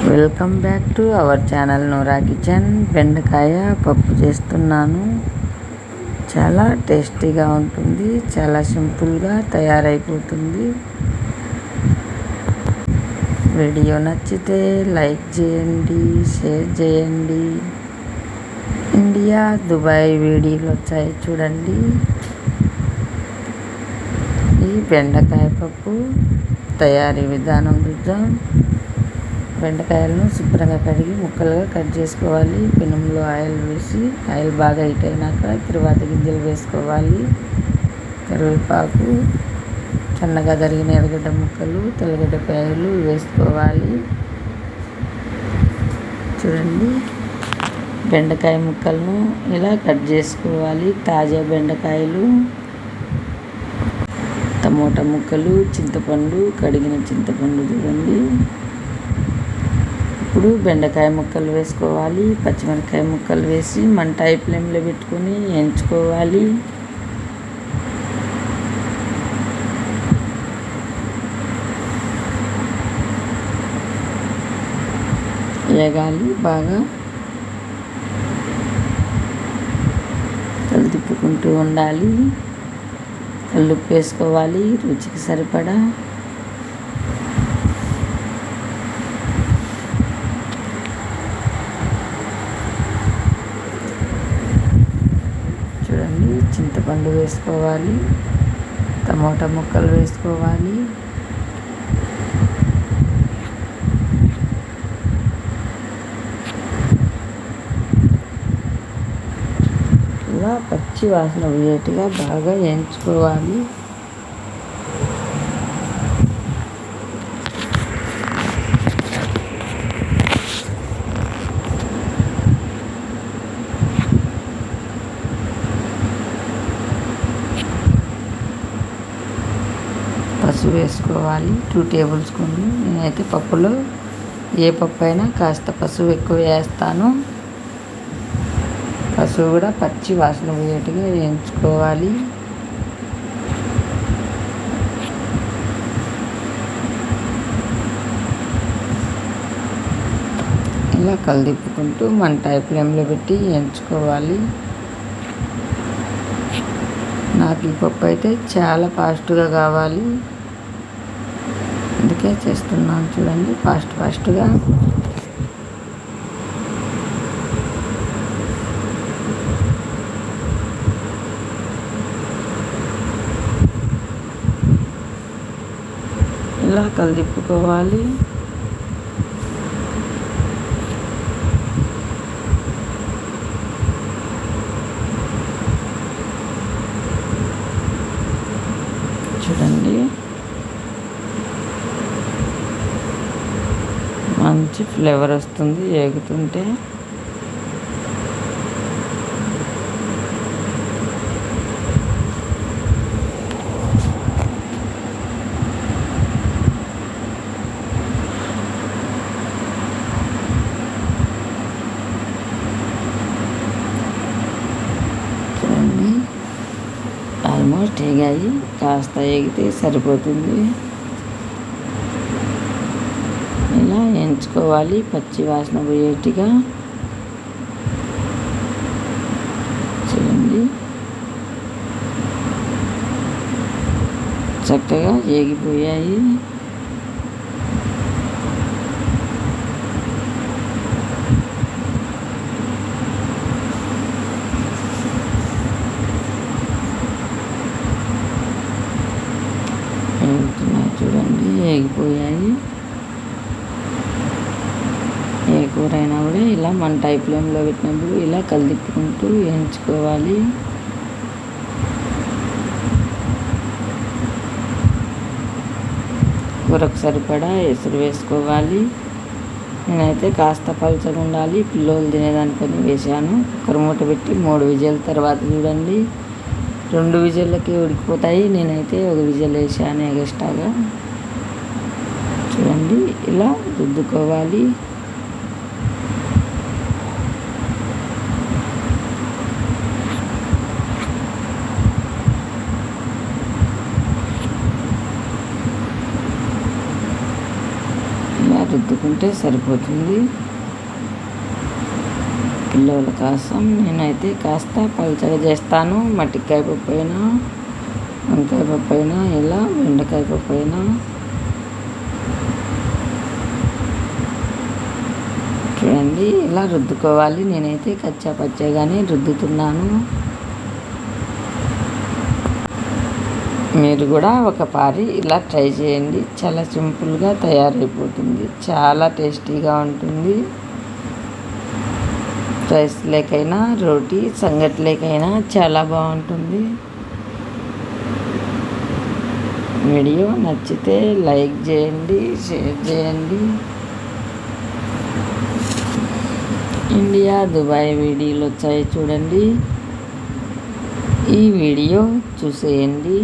Welcome back to our channel Noora kitchen. బెండకాయ పప్పు చేస్తున్నాను. చాలా టేస్టీగా ఉంటుంది, చాలా సింపుల్గా తయారైపోతుంది. వీడియో నచ్చితే లైక్ చేయండి, షేర్ చేయండి. ఇండియా, దుబాయ్ వీడియోలు వచ్చాయి చూడండి. ఈ బెండకాయ పప్పు తయారీ విధానం చూద్దాం. బెండకాయలను శుభ్రంగా కడిగి ముక్కలుగా కట్ చేసుకోవాలి. పెనంలో ఆయిల్ వేసి ఆయిల్ బాగా హీట్ అయినాక తరువాత గింజలు వేసుకోవాలి. కరివేపాకు, సన్నగా తరిగిన ఎర్రగడ్డ ముక్కలు, తెల్లగడ్డపాయలు వేసుకోవాలి. చూడండి, బెండకాయ ముక్కలను ఇలా కట్ చేసుకోవాలి. తాజా బెండకాయలు, టమోటా ముక్కలు, చింతపండు, కడిగిన చింతపండు చూడండి. ఇప్పుడు బెండకాయ ముక్కలు వేసుకోవాలి. పచ్చిమిరపకాయ ముక్కలు వేసి మంట హై ఫ్లేమ్లో పెట్టుకొని వేయించుకోవాలి. వేగాలి బాగా, కళ్ళు తిప్పుకుంటూ ఉండాలి. కల్లుప్పు వేసుకోవాలి రుచికి సరిపడా. చూడండి, చింతపండు వేసుకోవాలి, టమోటా ముక్కలు వేసుకోవాలి. ఇలా పచ్చి వాసన పోయేట్టుగా బాగా వేయించుకోవాలి. పసుపు వేసుకోవాలి 2 టేబుల్ స్పూన్లు. నేనైతే పప్పులో ఏ పప్పు అయినా కాస్త పసుపు ఎక్కువ వేస్తాను. పసుపు కూడా పచ్చి వాసన పోయేట్టుగా వేయించుకోవాలి. ఇలా కలిదిప్పుకుంటూ మంట హై ఫ్లేమ్లో పెట్టి వేయించుకోవాలి. నాకు ఈ పప్పు అయితే చాలా ఫాస్ట్గా కావాలి, అందుకే చేస్తున్నాను. చూడండి, ఫాస్ట్గా ఇలా కలిదిప్పుకోవాలి. చూడండి, మంచి ఫ్లేవర్ వస్తుంది వేగుతుంటే. చూడండి, ఆల్మోస్ట్ వేగాయి, కాస్త వేగితే సరిపోతుంది. ఇలా వేయించుకోవాలి పచ్చి వాసన పోయేట్టుగా. చూడండి, చక్కగా వేగిపోయాయి. చూడండి, వేగిపోయాయి. ఏ కూర అయినా కూడా ఇలా మంట హై ఫ్లేమ్లో పెట్టినప్పుడు ఇలా కలిదిప్పుకుంటూ వేయించుకోవాలి. కూరకు సరిపడా ఎసురు వేసుకోవాలి. నేనైతే కాస్త పలుచగా ఉండాలి, పిల్లలు తినేదానికని వేసాను. కుక్కర్ మూట పెట్టి 3 విజిల్ తర్వాత చూడండి 2 విజిల్లకి ఉడికిపోతాయి. నేనైతే 1 విజిల్ వేసాను ఎగస్ట్రాగా. చూడండి, ఇలా రుద్దుకోవాలి. రుద్దుకుంటే సరిపోతుంది. పిల్లల కోసం నేనైతే కాస్త పలుచగా చేస్తాను. మట్టికాయ పప్పు అయినా, వంకాయ పప్పు అయినా, ఇలా బెండకాయ పప్పు అయినా. చూడండి ఇలా రుద్దుకోవాలి. నేనైతే కచ్చా పచ్చగానే రుద్దుతున్నాను. మీరు కూడా ఒకసారి ఇలా ట్రై చేయండి. చాలా సింపుల్గా తయారైపోతుంది. చాలా టేస్టీగా ఉంటుంది. రైస్ లేకైనా, రోటీ సంగటి లేకైనా చాలా బాగుంటుంది. వీడియో నచ్చితే లైక్ చేయండి, షేర్ చేయండి. ఇండియా, దుబాయ్ వీడియోలు వచ్చాయి చూడండి. ఈ వీడియో చూసేయండి.